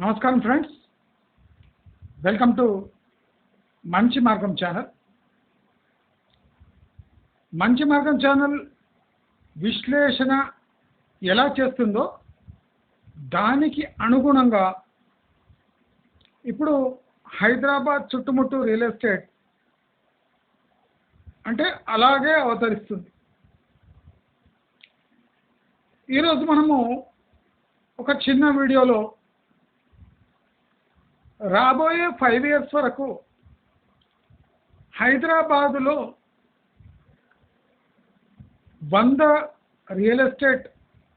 నమస్కారం friends, welcome to మంచి మార్గం ఛానల్. మంచి మార్గం ఛానల్ విశ్లేషణ ఎలా చేస్తుందో దానికి అనుగుణంగా ఇప్పుడు హైదరాబాద్ చుట్టుముట్టు రియల్ ఎస్టేట్ అంటే అలాగే అవతరిస్తుంది. ఈరోజు మనము ఒక చిన్న వీడియోలో రాబోయే 5 years వరకు హైదరాబాదులో 100 రియల్ ఎస్టేట్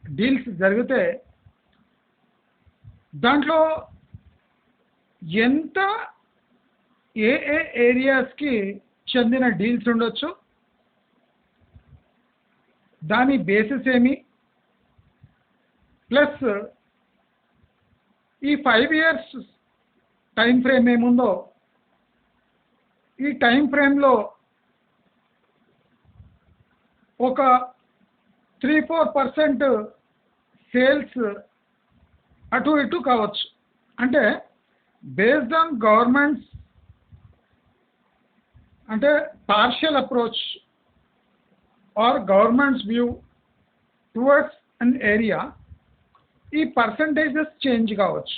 డీల్స్ జరిగితే దాంట్లో ఎంత ఏ ఏరియాస్కి చెందిన డీల్స్ ఉండొచ్చు, దాని బేసిస్ ఏమి, ప్లస్ ఈ 5 years టైం ఫ్రేమ్ ఏముందో, ఈ టైం ఫ్రేమ్లో ఒక 3-4% సేల్స్ అటు ఇటు కావచ్చు. అంటే బేస్డ్ ఆన్ గవర్నమెంట్స్ అంటే partial approach or governments view towards an area ఈ పర్సంటేజెస్ చేంజ్ కావచ్చు.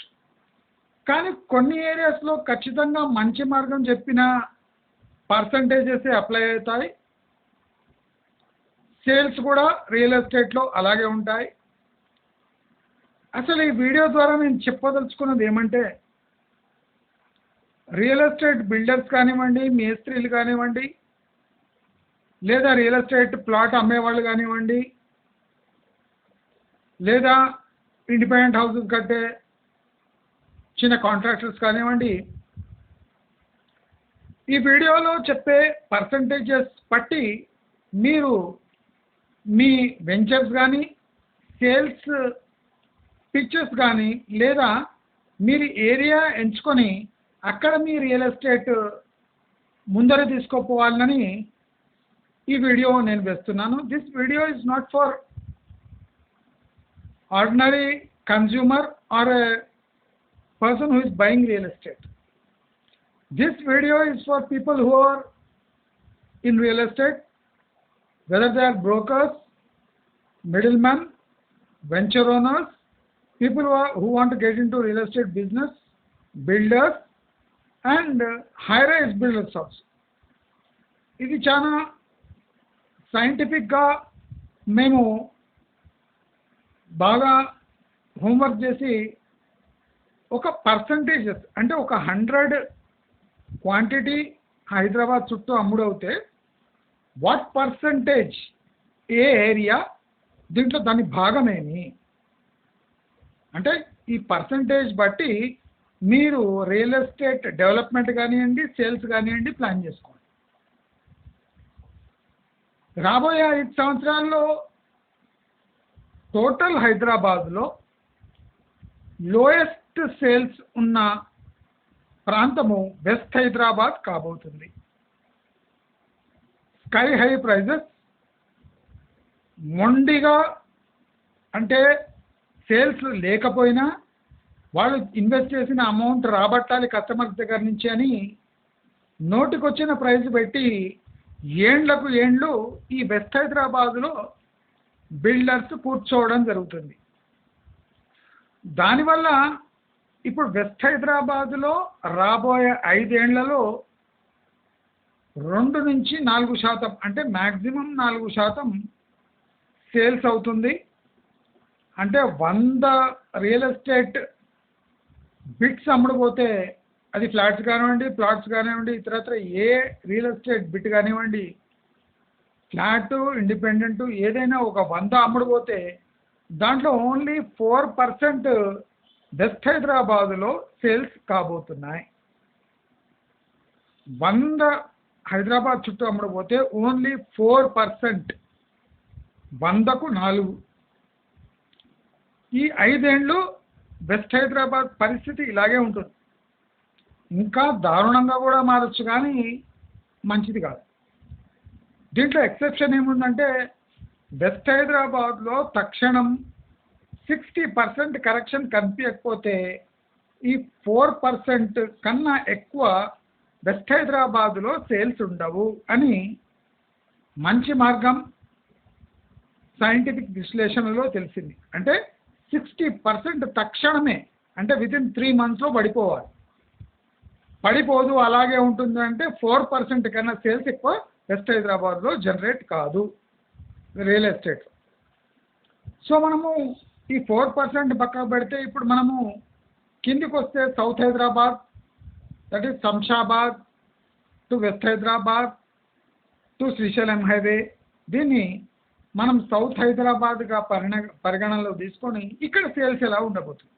కానీ కొన్ని ఏరియాస్లో ఖచ్చితంగా మంచి మార్గం చెప్పిన పర్సంటేజెస్ అప్లై అవుతాయి. సేల్స్ కూడా రియల్ ఎస్టేట్లో అలాగే ఉంటాయి. అసలు ఈ వీడియో ద్వారా నేను చెప్పదలుచుకున్నది ఏమంటే, రియల్ ఎస్టేట్ బిల్డర్స్ కానివ్వండి, మేస్త్రీలు కానివ్వండి, లేదా రియల్ ఎస్టేట్ ప్లాట్ అమ్మేవాళ్ళు కానివ్వండి, లేదా ఇండిపెండెంట్ హౌసెస్ కట్టే చిన్న కాంట్రాక్టర్స్ కానివ్వండి, ఈ వీడియోలో చెప్పే పర్సంటేజెస్ బట్టి మీరు మీ వెంచర్స్ కానీ, సేల్స్ పిక్చర్స్ కానీ, లేదా మీరు ఏరియా ఎంచుకొని అక్కడ మీ రియల్ ఎస్టేట్ ముందర తీసుకోపోవాలని ఈ వీడియో నేను వేస్తున్నాను. This video is not for ordinary consumer or a person who is buying real estate. This video is for people who are in real estate, whether they are brokers, middlemen, venture owners, people who want to get into real estate business, builders and high-rise builders also. ఇది చాలా సైంటిఫిక్గా మేము బాగా homework చేసి ఒక percentages అంటే ఒక 100 quantity Hyderabad చుట్టూ అమ్ముడవుతే వాట్ పర్సంటేజ్ ఏ ఏరియా, దీంట్లో దాని భాగమేమి అంటే ఈ పర్సంటేజ్ బట్టి మీరు రియల్ ఎస్టేట్ డెవలప్మెంట్ కానివ్వండి, సేల్స్ కానివ్వండి ప్లాన్ చేసుకోండి. రాబోయే 5 సంవత్సరాల్లో టోటల్ హైదరాబాద్లో లోయెస్ట్ సేల్స్ ఉన్న ప్రాంతము వెస్ట్ హైదరాబాద్ కాబోతుంది. స్కై హై ప్రైజెస్, మొండిగా అంటే సేల్స్ లేకపోయినా వాళ్ళు ఇన్వెస్ట్ చేసిన అమౌంట్ రాబట్టాలి కస్టమర్స్ దగ్గర నుంచి అని నోటికొచ్చిన ప్రైస్ పెట్టి ఏండ్లకు ఏండ్లు ఈ వెస్ట్ హైదరాబాద్లో బిల్డర్స్ కూర్చోవడం జరుగుతుంది. దానివల్ల ఇప్పుడు వెస్ట్ హైదరాబాద్లో రాబోయే 5 ఏళ్లలో 2 నుంచి 4% అంటే మ్యాక్సిమం 4% సేల్స్ అవుతుంది. అంటే 100 రియల్ ఎస్టేట్ బిట్స్ అమ్ముడుపోతే అది ఫ్లాట్స్ కానివ్వండి, ప్లాట్స్ కానివ్వండి, ఇతరత్ర ఏ రియల్ ఎస్టేట్ బిట్ కానివ్వండి, ఫ్లాట్ ఇండిపెండెంట్ ఏదైనా ఒక 100 అమ్ముడుపోతే దాంట్లో ఓన్లీ 4% వెస్ట్ హైదరాబాదులో సేల్స్ కాబోతున్నాయి. 100 హైదరాబాద్ చుట్టూ అమ్ముడుపోతే ఓన్లీ 4%, 100కు 4. ఈ 5 ఏళ్ళు వెస్ట్ హైదరాబాద్ పరిస్థితి ఇలాగే ఉంటుంది. ఇంకా దారుణంగా కూడా మారచ్చు, కానీ మంచిది కాదు. దీంట్లో ఎక్సెప్షన్ ఏముందంటే వెస్ట్ హైదరాబాద్లో తక్షణం 60% కరెక్షన్ కనిపించకపోతే ఈ 4% కన్నా ఎక్కువ వెస్ట్ హైదరాబాద్లో సేల్స్ ఉండవు అని మంచి మార్గం సైంటిఫిక్ విశ్లేషణలో తెలిసింది. అంటే 60% తక్షణమే, అంటే వితిన్ 3 monthsలో పడిపోవాలి. పడిపోదు అలాగే ఉంటుంది అంటే 4% కన్నా సేల్స్ ఎక్కువ వెస్ట్ హైదరాబాద్లో జనరేట్ కాదు రియల్ ఎస్టేట్. సో మనము ఈ 4% పక్కకు పెడితే ఇప్పుడు మనము కిందికి వస్తే south Hyderabad, that is Shamshabad to west Hyderabad to Srisailam highway, దీన్ని మనం సౌత్ హైదరాబాద్గా పరిగణనలో తీసుకొని ఇక్కడ సేల్స్ ఎలా ఉండబోతుంది.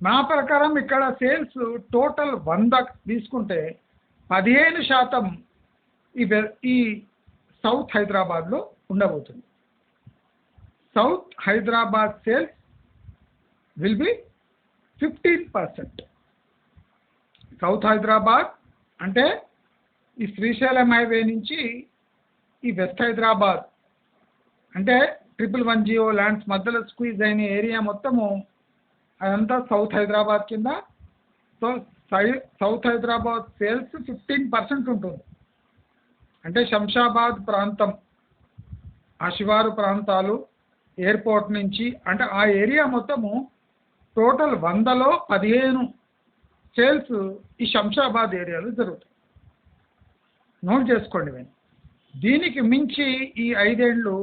నా ప్రకారం ఇక్కడ సేల్స్ టోటల్ 100 తీసుకుంటే 15% ఈ సౌత్ హైదరాబాద్లో ఉండబోతుంది. South Hyderabad sales will B 15%. South Hyderabad అంటే ఈ శ్రీశైలం హైవే నుంచి ఈ వెస్ట్ హైదరాబాద్ అంటే 1110 ల్యాండ్స్ మధ్యలో స్క్వీజ్ అయిన ఏరియా మొత్తము అదంతా సౌత్ హైదరాబాద్ కింద. సో సౌత్ హైదరాబాద్ సేల్స్ 15% ఉంటుంది. అంటే శంషాబాద్ ప్రాంతం, ఆ శివారు ప్రాంతాలు, ఎయిర్పోర్ట్ నుంచి, అంటే ఆ ఏరియా మొత్తము టోటల్ 100లో 15 సేల్స్ ఈ శంషాబాద్ ఏరియాలో జరుగుతాయి. నోట్ చేసుకోండి మేము. దీనికి మించి ఈ 5 ఏళ్ళు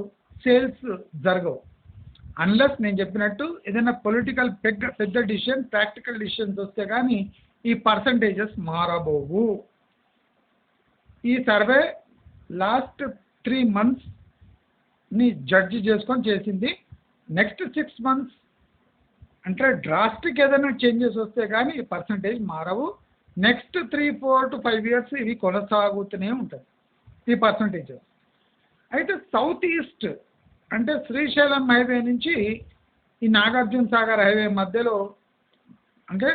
సేల్స్ జరగవు అన్లెస్ నేను చెప్పినట్టు ఏదైనా పొలిటికల్ పెద్ద డిసిషన్, ప్రాక్టికల్ డిసిషన్స్ వస్తే కానీ ఈ పర్సంటేజెస్ మారబోవు. ఈ సర్వే లాస్ట్ 3 monthsని జడ్జి చేసుకొని చేసింది. నెక్స్ట్ 6 months అంటే డ్రాస్టిక్ ఏదైనా చేంజెస్ వస్తే కానీ ఈ పర్సంటేజ్ మారవు. నెక్స్ట్ 3, 4 to 5 years ఇవి కొనసాగుతూనే ఉంటుంది ఈ పర్సంటేజెస్. అయితే సౌత్ ఈస్ట్ అంటే శ్రీశైలం హైవే నుంచి ఈ నాగార్జున సాగర్ హైవే మధ్యలో, అంటే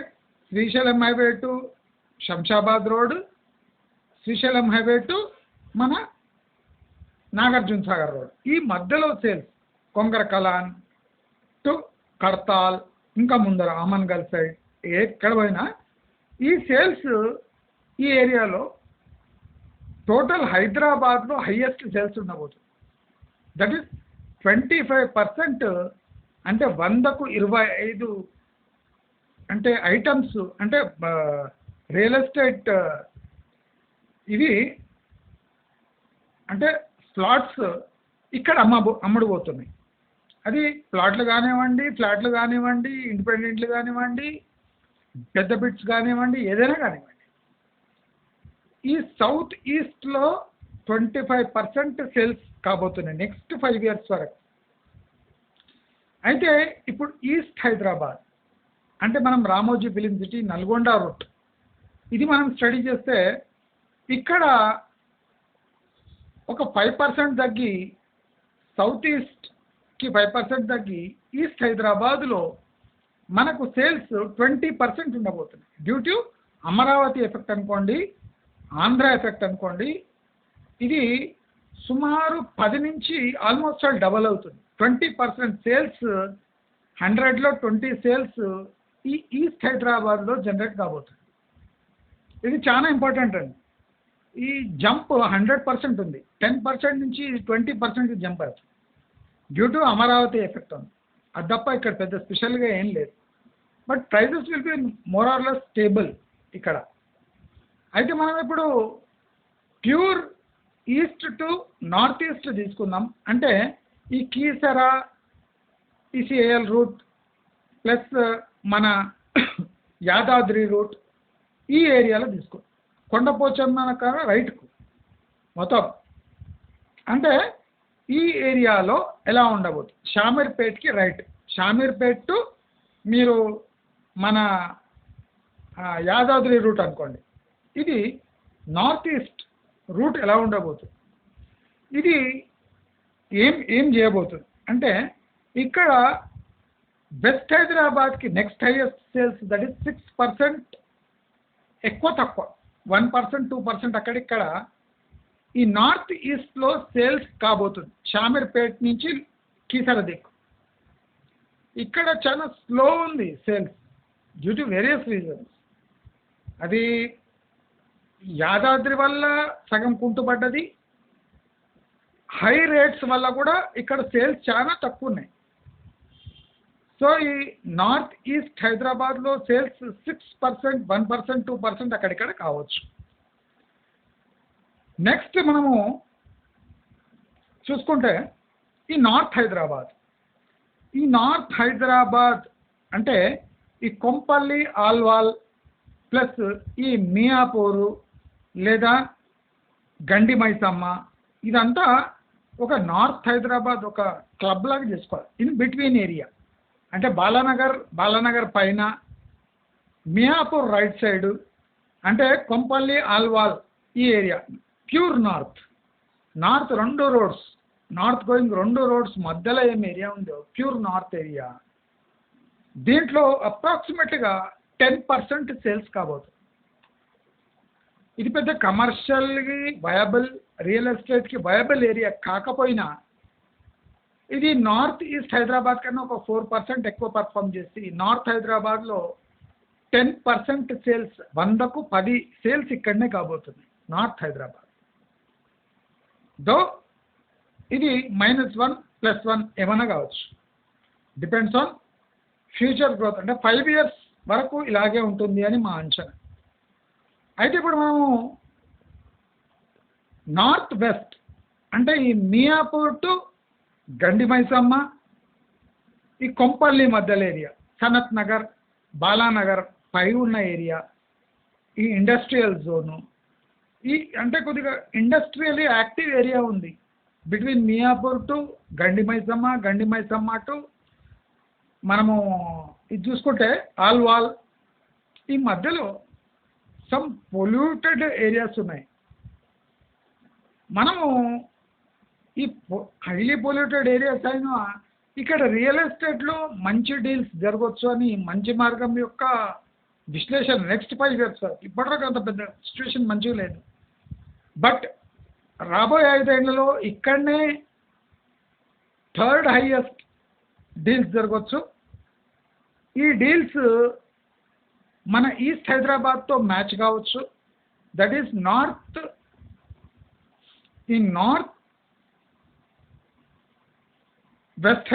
Srisailam highway to Shamshabad road, Srisailam highway to మన నాగార్జున సాగర్ రోడ్, ఈ మధ్యలో సేల్స్ కొంగర కలాన్ టు కడతాల్, ఇంకా ముందర అమన్గల్ సైడ్ ఎక్కడ పోయినా ఈ సేల్స్ ఈ ఏరియాలో టోటల్ హైదరాబాద్లో హైయెస్ట్ సేల్స్ ఉండబోతుంది. దట్ ఈస్ 25%, అంటే 100కు 25 అంటే ఐటమ్స్, అంటే రియల్ ఎస్టేట్ ఇవి అంటే ప్లాట్స్ ఇక్కడ అమ్ముడుపోతున్నాయి. అది ప్లాట్లు కానివ్వండి, ఫ్లాట్లు కానివ్వండి, ఇండిపెండెంట్లు కానివ్వండి, పెద్ద బిట్స్ కానివ్వండి, ఏదైనా కానివ్వండి. ఈ సౌత్ ఈస్ట్లో 25% సేల్స్ కాబోతున్నాయి నెక్స్ట్ 5 years వరకు. అయితే ఇప్పుడు ఈస్ట్ హైదరాబాద్ అంటే మనం Ramoji film city, Nalgonda route, ఇది మనం స్టడీ చేస్తే ఇక్కడ ఒక 5% తగ్గి, సౌత్ ఈస్ట్కి 5% తగ్గి ఈస్ట్ హైదరాబాద్లో మనకు సేల్స్ 20% ఉండబోతుంది. డ్యూ టు అమరావతి ఎఫెక్ట్ అనుకోండి, ఆంధ్ర ఎఫెక్ట్ అనుకోండి, ఇది సుమారు 10 నుంచి ఆల్మోస్ట్ డబల్ అవుతుంది. 20% సేల్స్, 100లో 20 సేల్స్ ఈ ఈస్ట్ హైదరాబాద్లో జనరేట్ కాబోతుంది. ఇది చాలా ఇంపార్టెంట్ అండి. ఈ జంప్ 100% ఉంది, 10% నుంచి 20% జంప్ అవుతుంది డ్యూ టు అమరావతి ఎఫెక్ట్ ఉంది. అది తప్ప ఇక్కడ పెద్ద స్పెషల్గా ఏం లేదు. But prices will be more or less stable ఇక్కడ. అయితే మనం ఇప్పుడు pure east to north east తీసుకుందాం. అంటే ఈ కీసరా ఈసీఏఎల్ రూట్ ప్లస్ మన యాదాద్రి రూట్ ఈ ఏరియాలో తీసుకో, కొండపోచమ్మ రైట్కు మొత్తం. అంటే ఈ ఏరియాలో ఎలా ఉండబోతుంది, షామీర్పేట్కి రైట్, షామీర్పేట్ టు మీరు మన యాదాద్రి రూట్ అనుకోండి, ఇది నార్త్ ఈస్ట్ రూట్ ఎలా ఉండబోతుంది. ఇది ఏం చేయబోతుంది అంటే ఇక్కడ వెస్ట్ హైదరాబాద్కి next highest sales, that is 6%, ఎక్కువ తక్కువ 1%, 2% అక్కడిక్కడ ఈ నార్త్ ఈస్ట్లో సేల్స్ కాబోతుంది. షామీర్పేట్ నుంచి కీసర దిక్కు ఇక్కడ చాలా స్లో ఉంది sales. Due to various reasons. అది యాదాద్రి వల్ల సగం కుంటుపడ్డది, హై రేట్స్ వల్ల కూడా ఇక్కడ సేల్స్ చాలా తక్కువ ఉన్నాయి. సో ఈ నార్త్ ఈస్ట్ హైదరాబాద్లో సేల్స్ 6%, 1%, 2% అక్కడిక్కడ కావచ్చు. నెక్స్ట్ మనము చూసుకుంటే ఈ నార్త్ హైదరాబాద్ అంటే ఈ కొంపల్లి, ఆల్వాల్ ప్లస్ ఈ మియాపూరు లేదా గండి మైసమ్మ, ఇదంతా ఒక నార్త్ హైదరాబాద్ ఒక క్లబ్ లాగా చేసుకోవాలి. ఇన్ బిట్వీన్ ఏరియా అంటే బాలానగర్ పైన, మియాపూర్ రైట్ సైడ్, అంటే కొంపల్లి, ఆల్వాల్ ఈ ఏరియా ప్యూర్ నార్త్. రెండు రోడ్స్, నార్త్ గోయింగ్ 2 రోడ్స్ మధ్యలో ఏం ఏరియా ఉందో ప్యూర్ నార్త్ ఏరియా. దీంట్లో అప్రాక్సిమేట్గా 10% సేల్స్ కాబోతుంది. ఇది పెద్ద కమర్షియల్కి వయబుల్, రియల్ ఎస్టేట్కి వయబుల్ ఏరియా కాకపోయినా ఇది నార్త్ ఈస్ట్ హైదరాబాద్ కన్నా ఒక 4% ఎక్కువ పర్ఫామ్ చేసి నార్త్ హైదరాబాద్లో 10% సేల్స్, 100కు 10 సేల్స్ ఇక్కడనే కాబోతుంది నార్త్ హైదరాబాద్. దో ఇది -1 +1 ఏమైనా కావచ్చు, డిపెండ్స్ ఆన్ ఫ్యూచర్ గ్రోత్. అంటే 5 years వరకు ఇలాగే ఉంటుంది అని మా అంచనా. అయితే ఇప్పుడు మనము నార్త్ వెస్ట్ అంటే ఈ మియాపూర్ టు గండి మైసమ్మ, ఈ కొంపల్లి మధ్యలో ఏరియా, సనత్ నగర్, బాలానగర్ పై ఉన్న ఏరియా, ఈ ఇండస్ట్రియల్ జోను, ఈ అంటే కొద్దిగా ఇండస్ట్రియల్లీ యాక్టివ్ ఏరియా ఉంది between Miyapur to Gandi Maisamma to మనము ఇది చూసుకుంటే ఆల్వాల్. ఈ మధ్యలో సమ్ పొల్యూటెడ్ ఏరియాస్ ఉన్నాయి. మనము ఈ హైలీ పొల్యూటెడ్ ఏరియాస్ అయినా ఇక్కడ రియల్ ఎస్టేట్లో మంచి డీల్స్ జరగవచ్చు అని మంచి మార్గం యొక్క విశ్లేషణ. నెక్స్ట్ 5 years వరకు ఇప్పటివరకు అంత పెద్ద సిచ్యువేషన్ మంచిగా లేదు, బట్ రాబోయే 5 ఏళ్లలో ఇక్కడనే 3rd highest డీల్స్ జరగవచ్చు. ఈ డీల్స్ మన ఈస్ట్ హైదరాబాద్తో మ్యాచ్ కావచ్చు. That is north west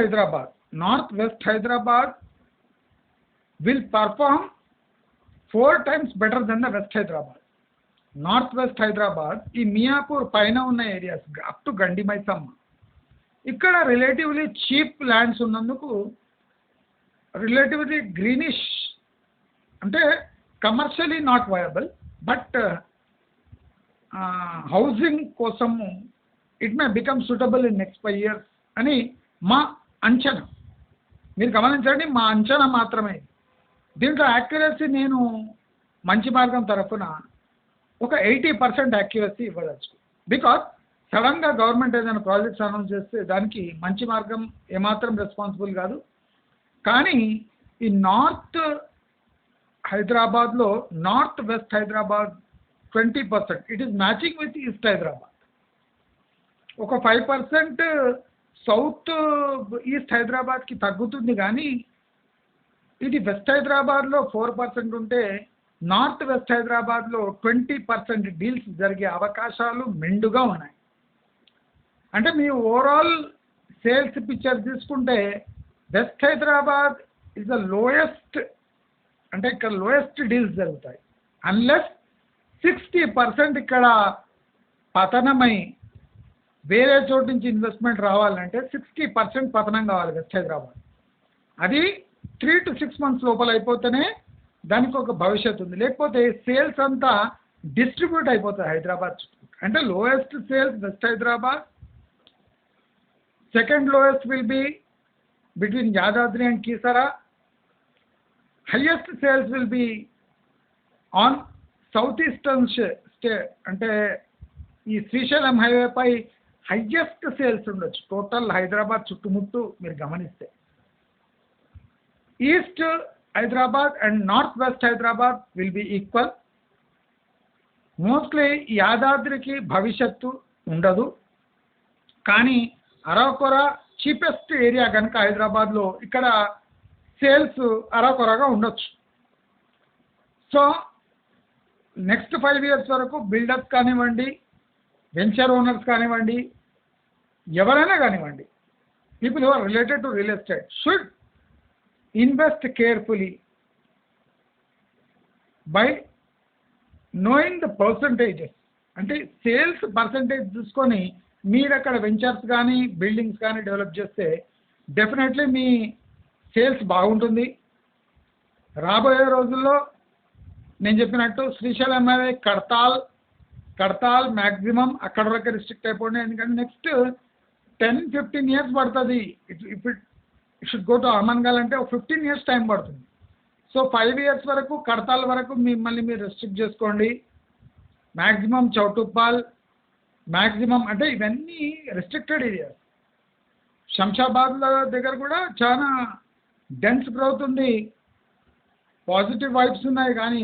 Hyderabad will perform 4 times better than the West Hyderabad. North west Hyderabad ఈ మియాపూర్ పైన ఉన్న areas up to Gandi Maisamma, ఇక్కడ రిలేటివ్లీ చీప్ ల్యాండ్స్ ఉన్నందుకు రిలేటివ్లీ గ్రీనిష్, అంటే commercially not viable, but housing కోసము it may become suitable in next 5 years అని మా అంచనా. మీరు గమనించండి, మా అంచనా మాత్రమే. దీంట్లో యాక్యురసీ నేను మంచి మార్గం తరఫున ఒక 80% యాక్యురసీ ఇవ్వవచ్చు. బికాజ్ సడన్గా గవర్నమెంట్ ఏదైనా ప్రాజెక్ట్స్ అనౌన్స్ చేస్తే దానికి మంచి మార్గం ఏమాత్రం రెస్పాన్సిబుల్ కాదు. కానీ ఈ నార్త్ హైదరాబాద్లో north west Hyderabad 20%, it is matching with east Hyderabad. ఒక 5% సౌత్ ఈస్ట్ హైదరాబాద్కి తగ్గుతుంది, కానీ ఇది వెస్ట్ హైదరాబాద్లో 4% ఉంటే నార్త్ వెస్ట్ హైదరాబాద్లో 20% డీల్స్ జరిగే అవకాశాలు మెండుగా ఉన్నాయి. అంటే మీ ఓవరాల్ సేల్స్ పిక్చర్ తీసుకుంటే west Hyderabad is the lowest, అంటే ఇక్కడ లోయెస్ట్ డీల్స్ జరుగుతాయి. అన్లెస్ 60% ఇక్కడ పతనమై వేరే చోటు నుంచి ఇన్వెస్ట్మెంట్ రావాలంటే 60% పతనం కావాలి వెస్ట్ హైదరాబాద్. అది 3 to 6 months లోపల అయిపోతేనే దానికి ఒక భవిష్యత్తు ఉంది. లేకపోతే సేల్స్ అంతా డిస్ట్రిబ్యూట్ అయిపోతుంది హైదరాబాద్ చుట్టూ. అంటే lowest sales west Hyderabad, second lowest will be between Yadadri and Keesara, highest sales will be on south eastern అంటే ఈ శ్రీశైలం హైవేపై హైయెస్ట్ సేల్స్ ఉండొచ్చు టోటల్ హైదరాబాద్ చుట్టుముట్టు మీరు గమనిస్తే. East Hyderabad and north west Hyderabad will be equal. Mostly యాదాద్రికి భవిష్యత్తు ఉండదు, కానీ అరకొర చీపెస్ట్ ఏరియా కనుక హైదరాబాద్లో ఇక్కడ సేల్స్ అరకొరగా ఉండొచ్చు. సో నెక్స్ట్ 5 years వరకు బిల్డర్స్ కానివ్వండి, వెంచర్ ఓనర్స్ కానివ్వండి, ఎవరైనా కానివ్వండి, people who are related to real estate should invest carefully by knowing the percentages. అంటే సేల్స్ పర్సంటేజ్ చూసుకొని మీరు అక్కడ వెంచర్స్ కానీ బిల్డింగ్స్ కానీ డెవలప్ చేస్తే డెఫినెట్లీ మీ సేల్స్ బాగుంటుంది. రాబోయే రోజుల్లో నేను చెప్పినట్టు శ్రీశైలం అనేది కడతాల్ మ్యాక్సిమం అక్కడ వరకు రిస్ట్రిక్ట్ అయిపోయింది. ఎందుకంటే నెక్స్ట్ 10-15 years పడుతుంది. It should go to Amangal అంటే 15 years టైం పడుతుంది. సో 5 years వరకు కడతాల్ వరకు మిమ్మల్ని మీరు రెస్ట్రిక్ట్ చేసుకోండి. మ్యాక్సిమం చౌటుప్పాల్ మ్యాక్సిమం అంటే ఇవన్నీ రెస్ట్రిక్టెడ్ ఏరియాస్. శంషాబాద్ దగ్గర కూడా చాలా డెన్స్ గ్రోత్ ఉంది, పాజిటివ్ వైబ్స్ ఉన్నాయి, కానీ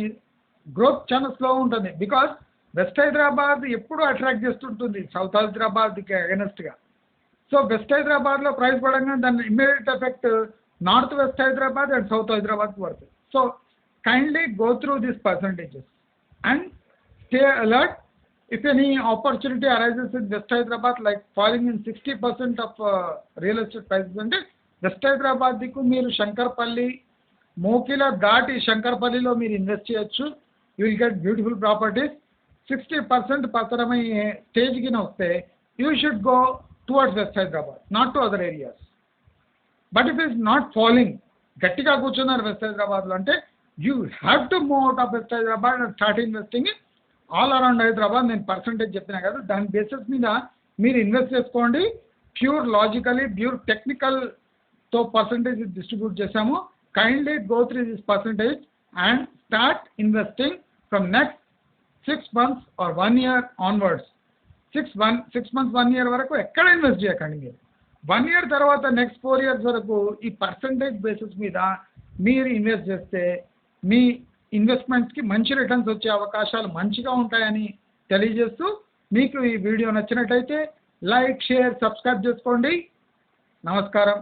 గ్రోత్ చాలా స్లో ఉంటుంది. బికాస్ వెస్ట్ హైదరాబాద్ ఎప్పుడు అట్రాక్ట్ చేస్తుంటుంది సౌత్ హైదరాబాద్కి అగెనెస్ట్గా. సో వెస్ట్ హైదరాబాద్లో ప్రైస్ పడంగానే దాని immediate effect north west Hyderabad and south హైదరాబాద్కి పడుతుంది. So kindly go through these percentages and stay alert. If any opportunity arises in West Hyderabad, like falling in 60% of real estate prices, అంటే west Hyderabad దిక్కు మీరు శంకర్పల్లి, మోకిలా దాటి శంకర్పల్లిలో మీరు invest చేయొచ్చు. You will get beautiful properties. 60% పతనమయ్యే స్టేజ్కి వస్తే you should go towards west Hyderabad, not to other areas. But it is not falling, గట్టిగా కూర్చున్నారు వెస్ట్ హైదరాబాద్లో అంటే you have to move out of west Hyderabad and start investing all around Hyderabad. నేను percentage చెప్పినా కదా, దాని బేసిస్ మీద మీరు ఇన్వెస్ట్ చేసుకోండి. ప్యూర్ లాజికలీ, ప్యూర్ టెక్నికల్తో పర్సంటేజ్ డిస్ట్రిబ్యూట్ చేసాము. Kindly go through this percentage and start investing from next 6 months or 1 year onwards. 6 months 1 year వరకు ఎక్కడ ఇన్వెస్ట్ చేయకండి మీరు. 1 year తర్వాత నెక్స్ట్ 4 years వరకు ఈ పర్సంటేజ్ బేసిస్ మీద మీరు ఇన్వెస్ట్ చేస్తే మీ ఇన్వెస్ట్మెంట్స్కి మంచి రిటర్న్స్ వచ్చే అవకాశాలు మంచిగా ఉంటాయని తెలియజేస్తూ, మీకు ఈ వీడియో నచ్చినట్టయితే లైక్, షేర్, సబ్స్క్రైబ్ చేసుకోండి. నమస్కారం.